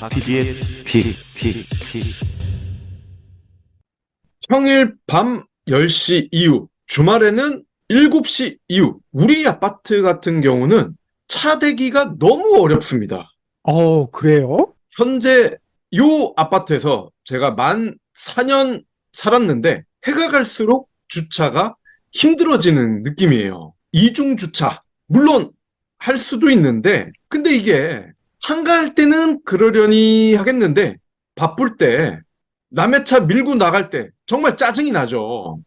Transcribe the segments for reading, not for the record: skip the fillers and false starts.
박 PD의 평일 밤 10시 이후, 주말에는 7시 이후, 우리 아파트 같은 경우는 차 대기가 너무 어렵습니다. 그래요? 현재 요 아파트에서 제가 만 4년 살았는데 해가 갈수록 주차가 힘들어지는 느낌이에요. 이중 주차. 물론 할 수도 있는데, 근데 이게 한가할 때는 그러려니 하겠는데, 바쁠 때 남의 차 밀고 나갈 때 정말 짜증이 나죠.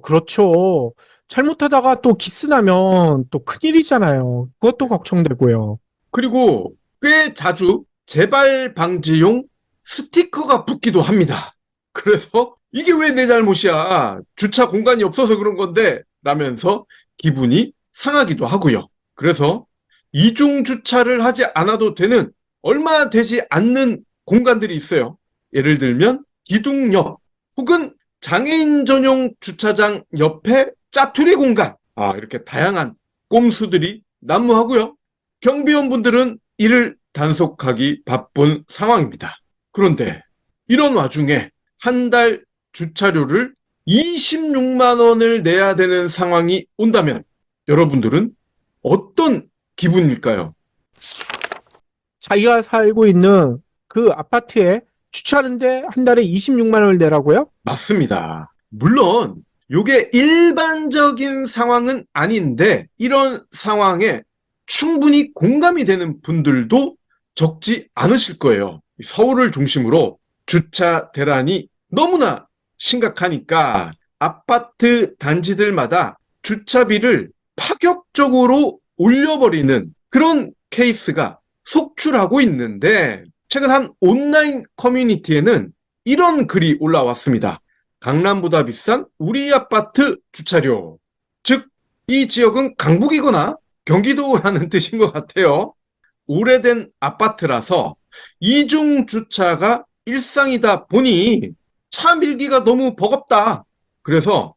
그렇죠. 잘못하다가 또 기스나면 또 큰일이잖아요. 그것도 걱정되고요. 그리고 꽤 자주 재발 방지용 스티커가 붙기도 합니다. 그래서 이게 왜 내 잘못이야? 주차 공간이 없어서 그런 건데 라면서 기분이 상하기도 하고요. 그래서 이중 주차를 하지 않아도 되는 얼마 되지 않는 공간들이 있어요. 예를 들면 기둥 옆 혹은 장애인 전용 주차장 옆에 짜투리 공간. 이렇게 다양한 꼼수들이 난무하고요. 경비원분들은 이를 단속하기 바쁜 상황입니다. 그런데 이런 와중에 한 달 주차료를 26만 원을 내야 되는 상황이 온다면 여러분들은 어떤 기분일까요? 자기가 살고 있는 그 아파트에 주차하는데 한 달에 26만 원을 내라고요? 맞습니다. 물론 이게 일반적인 상황은 아닌데 이런 상황에 충분히 공감이 되는 분들도 적지 않으실 거예요. 서울을 중심으로 주차 대란이 너무나 심각하니까 아파트 단지들마다 주차비를 파격적으로 올려버리는 그런 케이스가 속출하고 있는데 최근 한 온라인 커뮤니티에는 이런 글이 올라왔습니다. 강남보다 비싼 우리 아파트 주차료. 즉, 이 지역은 강북이거나 경기도라는 뜻인 것 같아요. 오래된 아파트라서 이중 주차가 일상이다 보니 차 밀기가 너무 버겁다. 그래서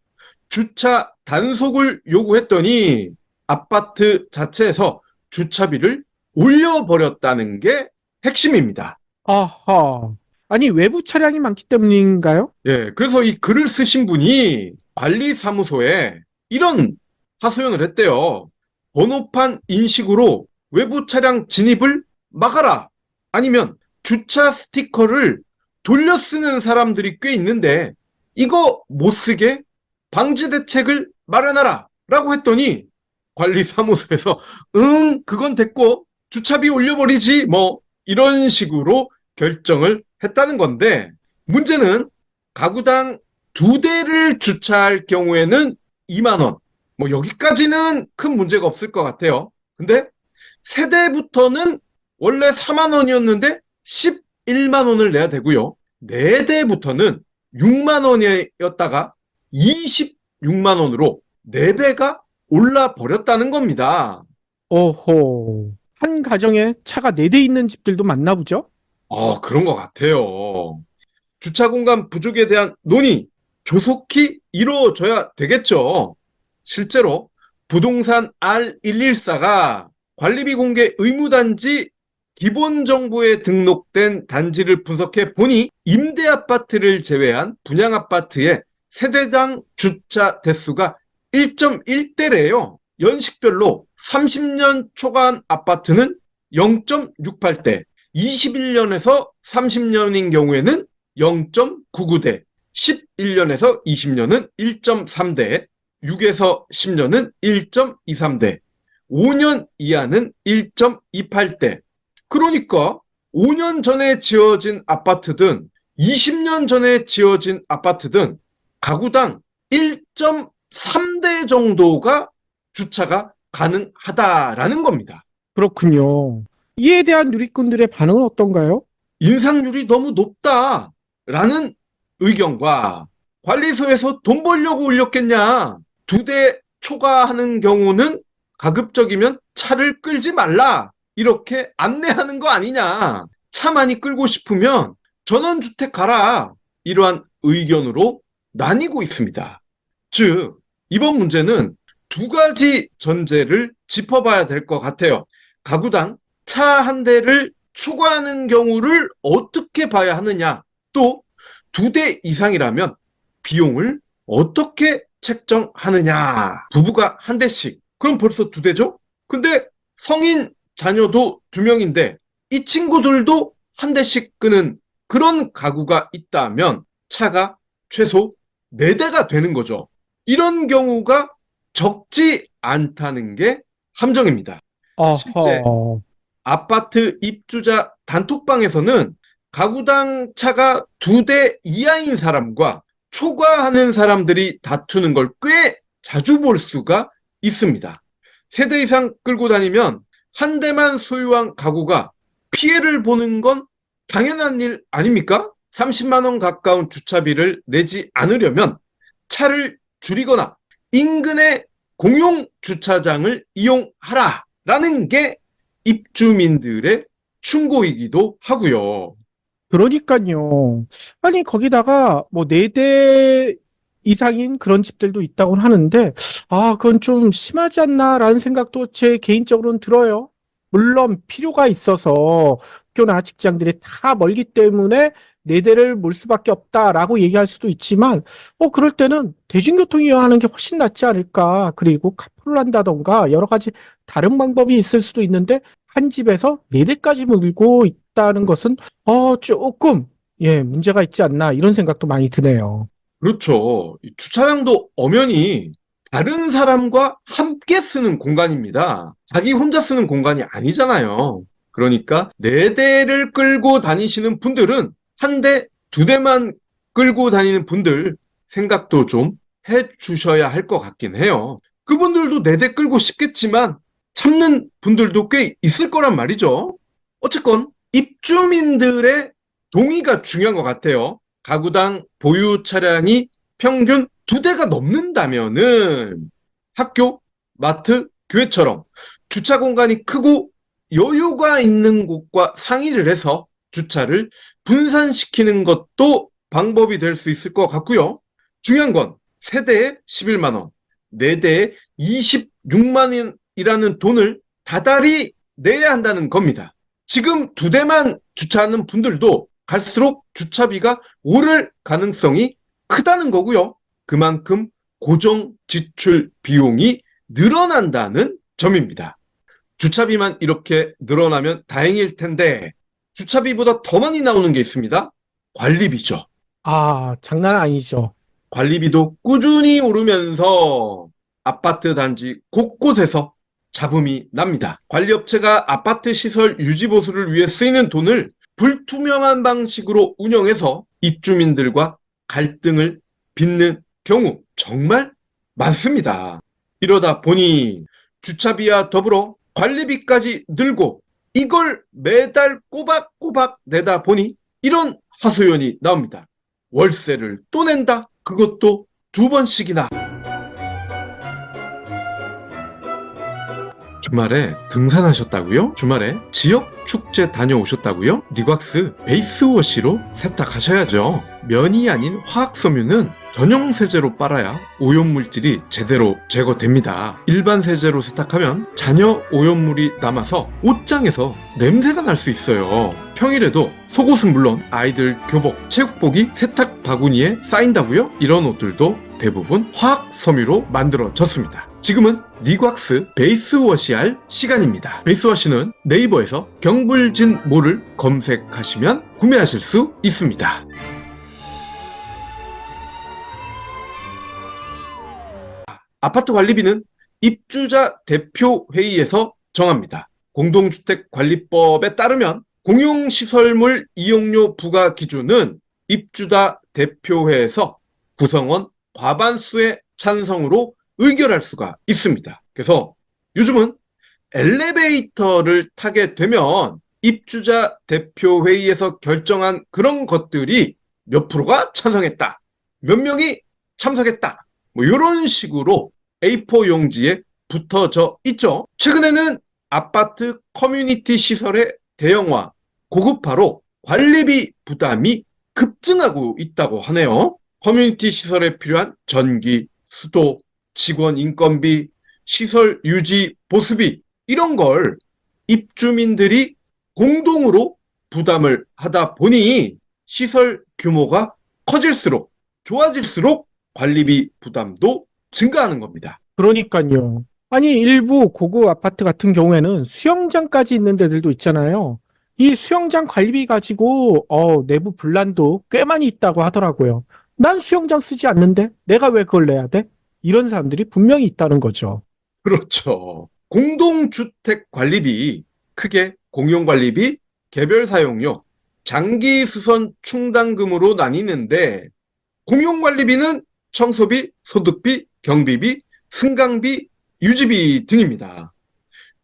주차 단속을 요구했더니 아파트 자체에서 주차비를 올려버렸다는 게 핵심입니다. 아하. 아니, 외부 차량이 많기 때문인가요? 예, 그래서 이 글을 쓰신 분이 관리사무소에 이런 하소연을 했대요. 번호판 인식으로 외부 차량 진입을 막아라. 아니면 주차 스티커를 돌려 쓰는 사람들이 꽤 있는데 이거 못 쓰게 방지 대책을 마련하라. 라고 했더니 관리사무소에서 그건 됐고 주차비 올려버리지 뭐 이런 식으로 결정을 했다는 건데 문제는 가구당 2대를 주차할 경우에는 2만 원. 뭐 여기까지는 큰 문제가 없을 것 같아요. 근데 세대부터는 원래 4만 원이었는데 11만 원을 내야 되고요. 4대부터는 6만 원이었다가 26만 원으로 4배가 올라 버렸다는 겁니다. 오호. 한 가정에 차가 4대 있는 집들도 많나 보죠? 그런 것 같아요. 주차 공간 부족에 대한 논의 조속히 이루어져야 되겠죠. 실제로 부동산 R114가 관리비 공개 의무단지 기본정보에 등록된 단지를 분석해 보니 임대아파트를 제외한 분양아파트의 세대당 주차 대수가 1.1대래요. 연식별로 30년 초반 아파트는 0.68대, 21년에서 30년인 경우에는 0.99대, 11년에서 20년은 1.3대, 6에서 10년은 1.23대, 5년 이하는 1.28대. 그러니까 5년 전에 지어진 아파트든 20년 전에 지어진 아파트든 가구당 1.3대 정도가 주차가 가능하다라는 겁니다. 그렇군요. 이에 대한 누리꾼들의 반응은 어떤가요? 인상률이 너무 높다라는 의견과 관리소에서 돈 벌려고 올렸겠냐. 2대 초과하는 경우는 가급적이면 차를 끌지 말라. 이렇게 안내하는 거 아니냐. 차 많이 끌고 싶으면 전원주택 가라. 이러한 의견으로 나뉘고 있습니다. 즉, 이번 문제는 2가지 전제를 짚어봐야 될 것 같아요. 가구당 차 한 대를 초과하는 경우를 어떻게 봐야 하느냐, 또 2대 이상이라면 비용을 어떻게 책정하느냐. 부부가 한 대씩. 그럼 벌써 2대죠? 근데 성인 자녀도 2명인데 이 친구들도 한 대씩 끄는 그런 가구가 있다면 차가 최소 4대가 되는 거죠. 이런 경우가 적지 않다는 게 함정입니다. 실제 어허. 아파트 입주자 단톡방에서는 가구당 차가 2대 이하인 사람과 초과하는 사람들이 다투는 걸 꽤 자주 볼 수가 있습니다. 3대 이상 끌고 다니면 한 대만 소유한 가구가 피해를 보는 건 당연한 일 아닙니까? 30만 원 가까운 주차비를 내지 않으려면 차를 줄이거나 인근의 공용 주차장을 이용하라라는 게 입주민들의 충고이기도 하고요. 그러니까요. 아니, 거기다가 뭐 4대 이상인 그런 집들도 있다고 하는데, 아, 그건 좀 심하지 않나라는 생각도 제 개인적으로는 들어요. 물론 필요가 있어서 학교나 직장들이 다 멀기 때문에 4대를 몰 수밖에 없다라고 얘기할 수도 있지만, 그럴 때는 대중교통 이용하는 게 훨씬 낫지 않을까. 그리고 카풀을 한다던가 여러 가지 다른 방법이 있을 수도 있는데, 한 집에서 4대까지 몰고 있다는 것은 조금, 예, 문제가 있지 않나, 이런 생각도 많이 드네요. 그렇죠. 이 주차장도 엄연히 다른 사람과 함께 쓰는 공간입니다. 자기 혼자 쓰는 공간이 아니잖아요. 그러니까 4대를 끌고 다니시는 분들은 한 대, 2대만 끌고 다니는 분들 생각도 좀 해주셔야 할 것 같긴 해요. 그분들도 4대 끌고 싶겠지만 참는 분들도 꽤 있을 거란 말이죠. 어쨌건 입주민들의 동의가 중요한 것 같아요. 가구당 보유 차량이 평균 2대가 넘는다면은 학교, 마트, 교회처럼 주차 공간이 크고 여유가 있는 곳과 상의를 해서 주차를 분산시키는 것도 방법이 될 수 있을 것 같고요. 중요한 건 3대에 11만 원, 4대에 26만 원이라는 돈을 다달이 내야 한다는 겁니다. 지금 2대만 주차하는 분들도 갈수록 주차비가 오를 가능성이 크다는 거고요. 그만큼 고정 지출 비용이 늘어난다는 점입니다. 주차비만 이렇게 늘어나면 다행일 텐데 주차비보다 더 많이 나오는 게 있습니다. 관리비죠. 아, 장난 아니죠. 관리비도 꾸준히 오르면서 아파트 단지 곳곳에서 잡음이 납니다. 관리업체가 아파트 시설 유지 보수를 위해 쓰이는 돈을 불투명한 방식으로 운영해서 입주민들과 갈등을 빚는 경우 정말 많습니다. 이러다 보니 주차비와 더불어 관리비까지 늘고 이걸 매달 꼬박꼬박 내다 보니 이런 하소연이 나옵니다. 월세를 또 낸다? 그것도 2번씩이나. 주말에 등산하셨다고요? 주말에 지역 축제 다녀오셨다고요? 니곽스 베이스워시로 세탁하셔야죠. 면이 아닌 화학섬유는 전용 세제로 빨아야 오염물질이 제대로 제거됩니다. 일반 세제로 세탁하면 잔여 오염물이 남아서 옷장에서 냄새가 날 수 있어요. 평일에도 속옷은 물론 아이들 교복, 체육복이 세탁 바구니에 쌓인다고요? 이런 옷들도 대부분 화학섬유로 만들어졌습니다. 지금은 니곽스 베이스워시 할 시간입니다. 베이스워시는 네이버에서 경불진모를 검색하시면 구매하실 수 있습니다. 아파트 관리비는 입주자 대표회의에서 정합니다. 공동주택관리법에 따르면 공용시설물 이용료 부과 기준은 입주자 대표회에서 구성원 과반수의 찬성으로 의결할 수가 있습니다. 그래서 요즘은 엘리베이터를 타게 되면 입주자 대표회의에서 결정한 그런 것들이 몇 프로가 찬성했다, 몇 명이 참석했다, 뭐 이런 식으로 A4 용지에 붙어져 있죠. 최근에는 아파트 커뮤니티 시설의 대형화, 고급화로 관리비 부담이 급증하고 있다고 하네요. 커뮤니티 시설에 필요한 전기, 수도, 직원 인건비, 시설 유지, 보수비 이런 걸 입주민들이 공동으로 부담을 하다 보니 시설 규모가 커질수록 좋아질수록 관리비 부담도 증가하는 겁니다. 그러니까요. 아니, 일부 고급 아파트 같은 경우에는 수영장까지 있는 데들도 있잖아요. 이 수영장 관리비 가지고 내부 분란도 꽤 많이 있다고 하더라고요. 난 수영장 쓰지 않는데 내가 왜 그걸 내야 돼? 이런 사람들이 분명히 있다는 거죠. 그렇죠. 공동주택 관리비, 크게 공용관리비, 개별사용료, 장기수선 충당금으로 나뉘는데 공용관리비는 청소비, 소득비, 경비비, 승강비, 유지비 등입니다.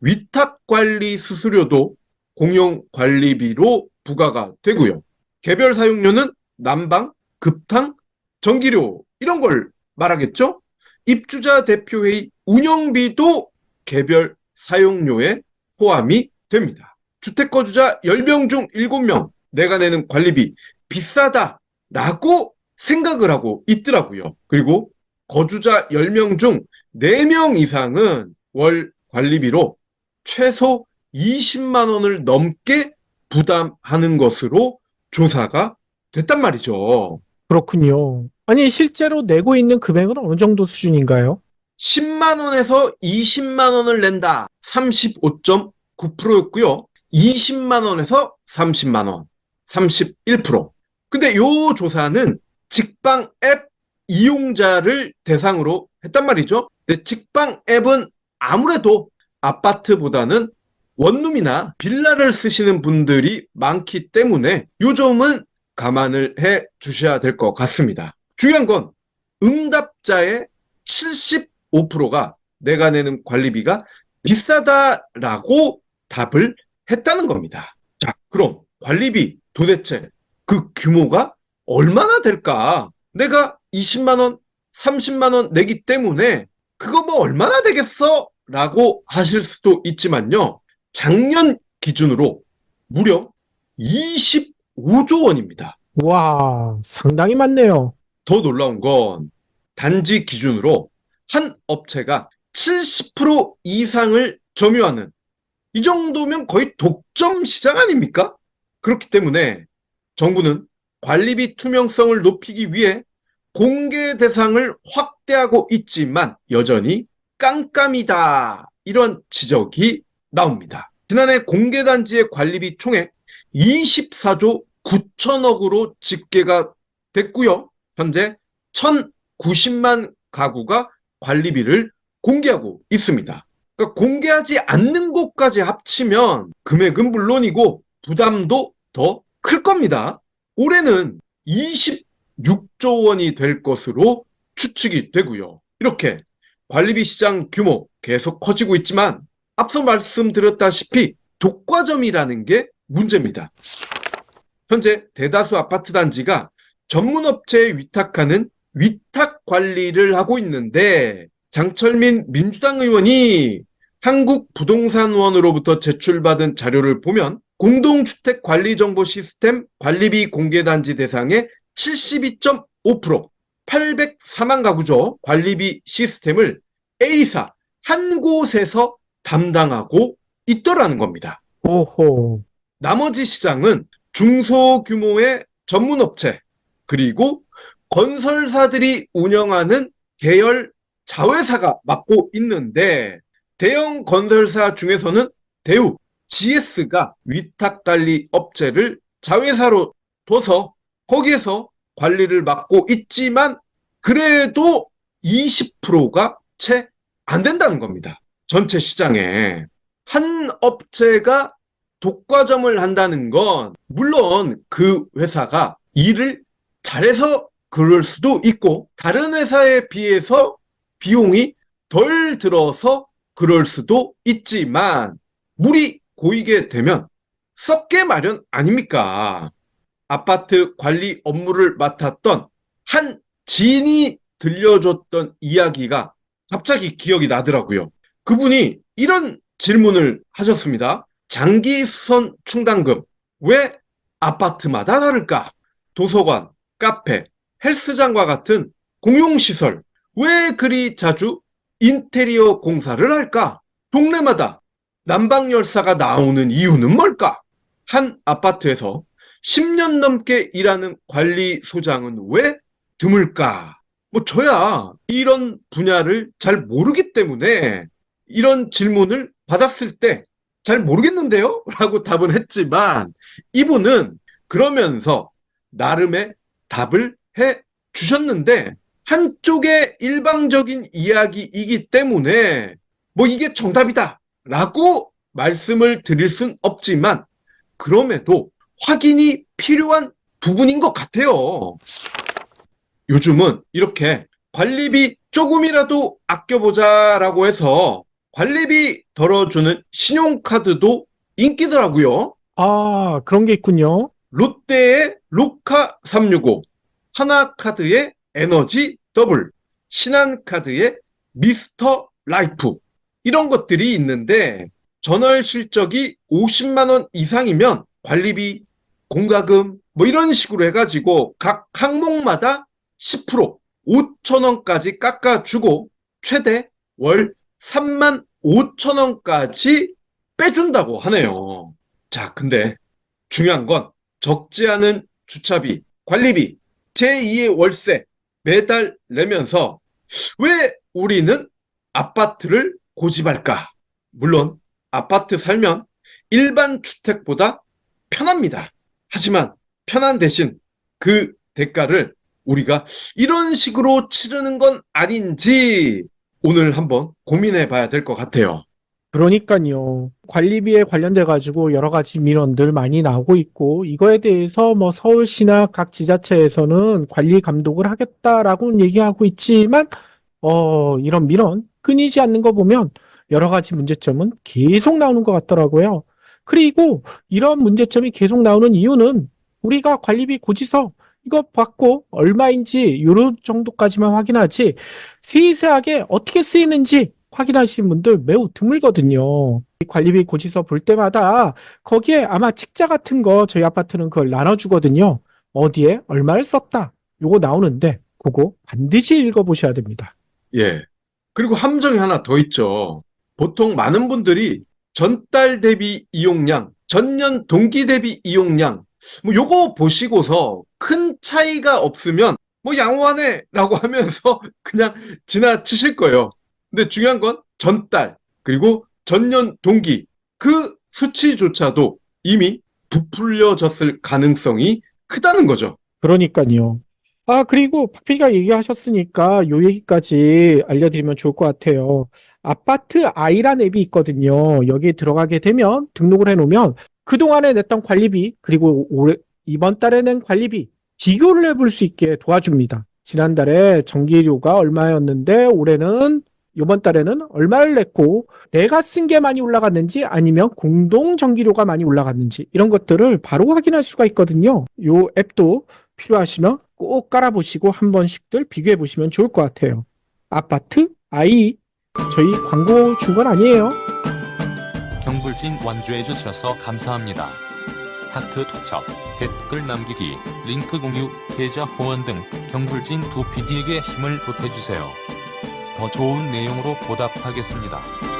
위탁관리 수수료도 공용관리비로 부과가 되고요. 개별사용료는 난방, 급탕, 전기료 이런 걸 말하겠죠? 입주자 대표회의 운영비도 개별 사용료에 포함이 됩니다. 주택거주자 10명 중 7명 내가 내는 관리비 비싸다라고 생각을 하고 있더라고요. 그리고 거주자 10명 중 4명 이상은 월 관리비로 최소 20만 원을 넘게 부담하는 것으로 조사가 됐단 말이죠. 그렇군요. 아니, 실제로 내고 있는 금액은 어느 정도 수준인가요? 10만 원에서 20만 원을 낸다. 35.9%였고요. 20만 원에서 30만 원. 31%. 근데 요 조사는 직방 앱 이용자를 대상으로 했단 말이죠. 근데 직방 앱은 아무래도 아파트보다는 원룸이나 빌라를 쓰시는 분들이 많기 때문에 요 점은 감안을 해 주셔야 될 것 같습니다. 중요한 건 응답자의 75%가 내가 내는 관리비가 비싸다라고 답을 했다는 겁니다. 자, 그럼 관리비 도대체 그 규모가 얼마나 될까? 내가 20만 원, 30만 원 내기 때문에 그거 뭐 얼마나 되겠어? 라고 하실 수도 있지만요. 작년 기준으로 무려 25조 원입니다. 와, 상당히 많네요. 더 놀라운 건 단지 기준으로 한 업체가 70% 이상을 점유하는 이 정도면 거의 독점 시장 아닙니까? 그렇기 때문에 정부는 관리비 투명성을 높이기 위해 공개 대상을 확대하고 있지만 여전히 깜깜이다. 이런 지적이 나옵니다. 지난해 공개단지의 관리비 총액 24조 9천억으로 집계가 됐고요. 현재 1,090만 가구가 관리비를 공개하고 있습니다. 그러니까 공개하지 않는 곳까지 합치면 금액은 물론이고 부담도 더 클 겁니다. 올해는 26조 원이 될 것으로 추측이 되고요. 이렇게 관리비 시장 규모 계속 커지고 있지만 앞서 말씀드렸다시피 독과점이라는 게 문제입니다. 현재 대다수 아파트 단지가 전문업체에 위탁하는 위탁 관리를 하고 있는데 장철민 민주당 의원이 한국부동산원으로부터 제출받은 자료를 보면 공동주택 관리정보 시스템 관리비 공개단지 대상의 72.5% 804만 가구죠. 관리비 시스템을 A사 한 곳에서 담당하고 있더라는 겁니다. 오호. 나머지 시장은 중소규모의 전문업체 그리고 건설사들이 운영하는 계열 자회사가 맡고 있는데 대형 건설사 중에서는 대우, GS가 위탁관리 업체를 자회사로 둬서 거기에서 관리를 맡고 있지만 그래도 20%가 채 안 된다는 겁니다. 전체 시장에. 한 업체가 독과점을 한다는 건 물론 그 회사가 일을 잘해서 그럴 수도 있고 다른 회사에 비해서 비용이 덜 들어서 그럴 수도 있지만 물이 고이게 되면 썩게 마련 아닙니까? 아파트 관리 업무를 맡았던 한 지인이 들려줬던 이야기가 갑자기 기억이 나더라고요. 그분이 이런 질문을 하셨습니다. 장기수선 충당금 왜 아파트마다 다를까? 도서관, 카페, 헬스장과 같은 공용시설 왜 그리 자주 인테리어 공사를 할까? 동네마다 난방열사가 나오는 이유는 뭘까? 한 아파트에서 10년 넘게 일하는 관리소장은 왜 드물까? 뭐 저야 이런 분야를 잘 모르기 때문에 이런 질문을 받았을 때 잘 모르겠는데요? 라고 답은 했지만 이분은 그러면서 나름의 답을 해 주셨는데 한쪽의 일방적인 이야기이기 때문에 뭐 이게 정답이다 라고 말씀을 드릴 순 없지만 그럼에도 확인이 필요한 부분인 것 같아요. 요즘은 이렇게 관리비 조금이라도 아껴보자라고 해서 관리비 덜어주는 신용카드도 인기더라고요. 아, 그런 게 있군요. 롯데의 로카 365, 하나카드의 에너지 더블, 신한카드의 미스터 라이프 이런 것들이 있는데 전월 실적이 50만 원 이상이면 관리비, 공과금 뭐 이런 식으로 해가지고 각 항목마다 10% 5천 원까지 깎아주고 최대 월 3만 5천 원까지 빼준다고 하네요. 자, 근데 중요한 건 적지 않은 주차비, 관리비, 제2의 월세 매달 내면서 왜 우리는 아파트를 고집할까? 물론 아파트 살면 일반 주택보다 편합니다. 하지만 편한 대신 그 대가를 우리가 이런 식으로 치르는 건 아닌지 오늘 한번 고민해 봐야 될 것 같아요. 그러니까요. 관리비에 관련돼 가지고 여러 가지 민원들 많이 나오고 있고 이거에 대해서 뭐 서울시나 각 지자체에서는 관리 감독을 하겠다라고는 얘기하고 있지만 이런 민원 끊이지 않는 거 보면 여러 가지 문제점은 계속 나오는 것 같더라고요. 그리고 이런 문제점이 계속 나오는 이유는 우리가 관리비 고지서 이거 받고 얼마인지 요런 정도까지만 확인하지 세세하게 어떻게 쓰이는지 확인하시는 분들 매우 드물거든요. 이 관리비 고지서 볼 때마다 거기에 아마 책자 같은 거 저희 아파트는 그걸 나눠주거든요. 어디에 얼마를 썼다. 요거 나오는데 그거 반드시 읽어보셔야 됩니다. 예. 그리고 함정이 하나 더 있죠. 보통 많은 분들이 전달 대비 이용량, 전년 동기 대비 이용량, 뭐 요거 보시고서 큰 차이가 없으면 뭐 양호하네 라고 하면서 그냥 지나치실 거예요. 근데 중요한 건 전달, 그리고 전년 동기, 그 수치조차도 이미 부풀려졌을 가능성이 크다는 거죠. 그러니까요. 아, 그리고 박 PD가 얘기하셨으니까 요 얘기까지 알려드리면 좋을 것 같아요. 아파트 아이란 앱이 있거든요. 여기에 들어가게 되면 등록을 해놓으면 그동안에 냈던 관리비, 그리고 이번 달에 낸 관리비, 비교를 해볼 수 있게 도와줍니다. 지난달에 전기료가 얼마였는데 이번 달에는 얼마를 냈고 내가 쓴 게 많이 올라갔는지 아니면 공동 전기료가 많이 올라갔는지 이런 것들을 바로 확인할 수가 있거든요. 요 앱도 필요하시면 꼭 깔아보시고 한 번씩들 비교해 보시면 좋을 것 같아요. 아파트 아이 저희 광고 준 건 아니에요. 경불진 완주해 주셔서 감사합니다. 하트 투척, 댓글 남기기, 링크 공유, 계좌 후원 등 경불진 두 PD에게 힘을 보태주세요. 더 좋은 내용으로 보답하겠습니다.